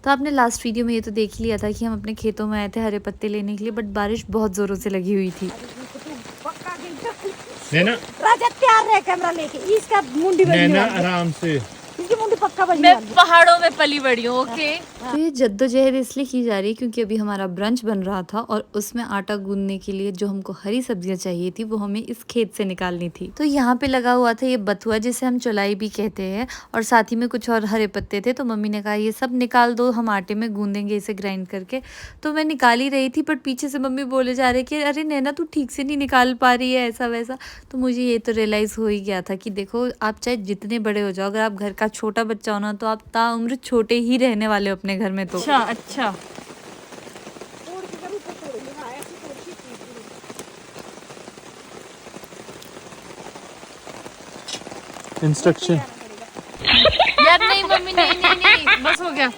तो आपने last video में ये तो देख लिया था कि हम अपने खेतों में आए थे हरे पत्ते लेने के लिए, बट बारिश बहुत ज़ोरों से लगी हुई थी। नैना राजा तैयार रहे कैमरा लेके, इसका मुंडी बजने नैना वाली है। आराम से। इसकी मुंडी पक्का बजने मैं वाली है। पहाड़ों में पली बड़ी हूँ। ओके तो ये जद्दोजहद इसलिए की जा रही है क्योंकि अभी हमारा ब्रंच बन रहा था और उसमें आटा गूंदने के लिए जो हमको हरी सब्जियां चाहिए थी वो हमें इस खेत से निकालनी थी। तो यहाँ पे लगा हुआ था ये बथुआ जिसे हम चौलाई भी कहते हैं, और साथ ही में कुछ और हरे पत्ते थे। तो मम्मी ने कहा ये सब निकाल दो, हम आटे में गूंदेंगे इसे ग्राइंड करके। तो मैं निकाल ही रही थी, बट पीछे से मम्मी बोले जा रहे कि अरे नैना तू ठीक से नहीं निकाल पा रही है, ऐसा वैसा। तो मुझे ये तो रियलाइज़ हो ही गया था कि देखो आप चाहे जितने बड़े हो जाओ, अगर आप घर का छोटा बच्चा हो ना तो आप ताउम्र छोटे ही रहने वाले हो अपने घर में। तो अच्छा अच्छा। इंस्ट्रक्शन। यार नहीं मम्मी, नहीं नहीं नहीं, बस हो गया।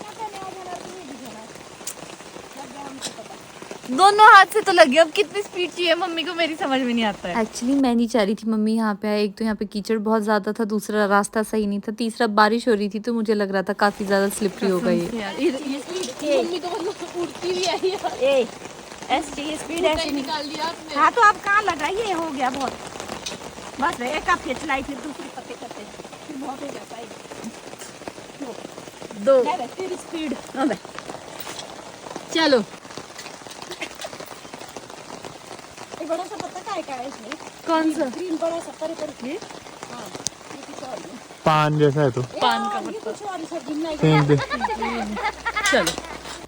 दोनों हाथ से तो लगी, अब कितनी स्पीड चाहिए मम्मी को मेरी समझ में नहीं आता है। एक्चुअली मैं नहीं चाह रही थी मम्मी यहाँ पे आए। एक तो यहाँ पे कीचड़ बहुत ज़्यादा था, दूसरा रास्ता सही नहीं था, तीसरा बारिश हो रही थी तो मुझे लग रहा था काफ़ी ज़्यादा स्लिपरी होगा ये। मम्मी तो मतलब उड़ती भी आई है। ऐसी स्पीड ऐसी नहीं। निकाल दिया आपने। हाँ तो आप कहाँ लगाइए, हो गया बहुत। बस एक आप चलाई फिर दूसरी पत्ते करते फिर बहुत हो जाता है। दो फिर स्पीड। हाँ भाई चलो। एक बड़ा सा पत्ता का है इसमें। कौन सा? ग्रीन बड़ा सा परे पर ये। हाँ ये कुछ और है। पान जैसा है तो पान का ये कुछ और सब्जी नहीं। फेंक दे। चलो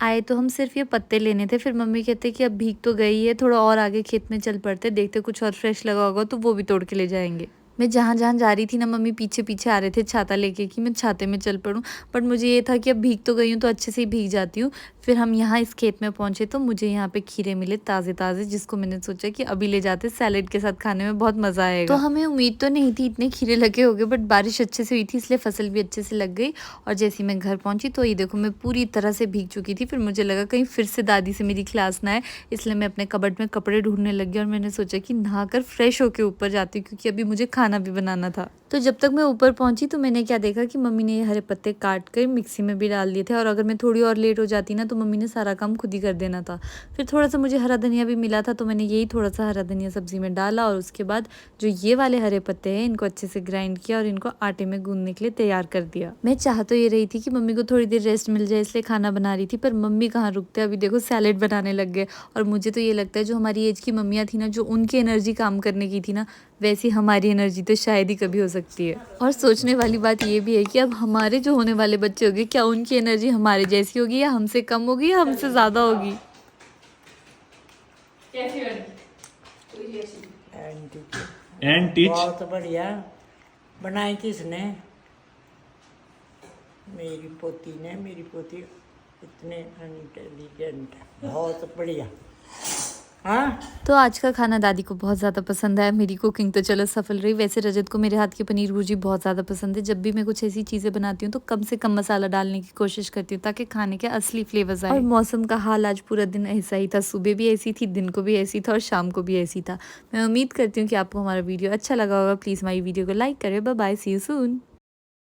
आए तो हम सिर्फ ये पत्ते लेने थे, फिर मम्मी कहते कि अब भीग तो गई है, थोड़ा और आगे खेत में चल पड़ते, देखते कुछ और फ्रेश लगा होगा तो वो भी तोड़ के ले जाएंगे। मैं जहाँ जहाँ जा रही थी ना मम्मी पीछे पीछे आ रहे थे छाता लेके कि मैं छाते में चल पड़ूँ, बट मुझे ये था कि अब भीग तो गई हूँ तो अच्छे से ही भीग जाती हूँ। फिर हम यहाँ इस खेत में पहुँचे तो मुझे यहाँ पे खीरे मिले ताज़े ताज़े, जिसको मैंने सोचा कि अभी ले जाते, सैलेड के साथ खाने में बहुत मज़ा आएगा। तो हमें उम्मीद तो नहीं थी इतने खीरे लगे होंगे, बट बारिश अच्छे से हुई थी इसलिए फसल भी अच्छे से लग गई। और जैसे ही मैं घर पहुँची तो ये देखो मैं पूरी तरह से भीग चुकी थी। फिर मुझे लगा कहीं फिर से दादी से मेरी क्लास ना आए, इसलिए मैं अपने कबर्ड में कपड़े ढूंढने लगी और मैंने सोचा कि नहाकर फ्रेश होकर ऊपर जाती हूँ क्योंकि अभी मुझे खाना भी बनाना था। तो जब तक मैं ऊपर पहुंची तो मैंने क्या देखा कि मम्मी ने ये हरे पत्ते काट कर मिक्सी में भी डाल दिए थे, और अगर मैं थोड़ी और लेट हो जाती ना तो मम्मी ने सारा काम खुद ही कर देना था। फिर थोड़ा सा मुझे हरा धनिया भी मिला था तो मैंने यही थोड़ा सा हरा धनिया सब्जी में डाला, और उसके बाद जो ये वाले हरे पत्ते हैं इनको अच्छे से ग्राइंड किया और इनको आटे में गूंदने के लिए तैयार कर दिया। मैं चाह तो ये रही थी कि मम्मी को थोड़ी देर रेस्ट मिल जाए इसलिए खाना बना रही थी, पर मम्मी कहाँ रुकते, अभी देखो सैलेड बनाने लग गए। और मुझे तो ये लगता है जो हमारी एज की मम्मियाँ थी ना, जो उनकी एनर्जी काम करने की थी ना, वैसी हमारी एनर्जी तो शायद ही कभी हो सकती है। और सोचने वाली बात ये भी है कि अब हमारे जो होने वाले बच्चे होंगे, क्या उनकी एनर्जी हमारे जैसी होगी या हमसे कम होगी या हमसे ज़्यादा होगी। And teach. बहुत बढ़िया बनाई किसने? मेरी पोती ने। मेरी पोती इतने इंटेलिजेंट है, बहुत बढ़िया। हाँ तो आज का खाना दादी को बहुत ज़्यादा पसंद आया। मेरी कुकिंग तो चलो सफल रही। वैसे रजत को मेरे हाथ की पनीर भुर्जी बहुत ज़्यादा पसंद है। जब भी मैं कुछ ऐसी चीज़ें बनाती हूँ तो कम से कम मसाला डालने की कोशिश करती हूँ ताकि खाने के असली फ्लेवर्स आए। और मौसम का हाल आज पूरा दिन ऐसा ही था, सुबह भी ऐसी थी, दिन को भी ऐसी था और शाम को भी ऐसी था। मैं उम्मीद करती हूँ कि आपको हमारा वीडियो अच्छा लगा होगा। प्लीज़ हमारी वीडियो को लाइक करें। Bye bye, see you soon.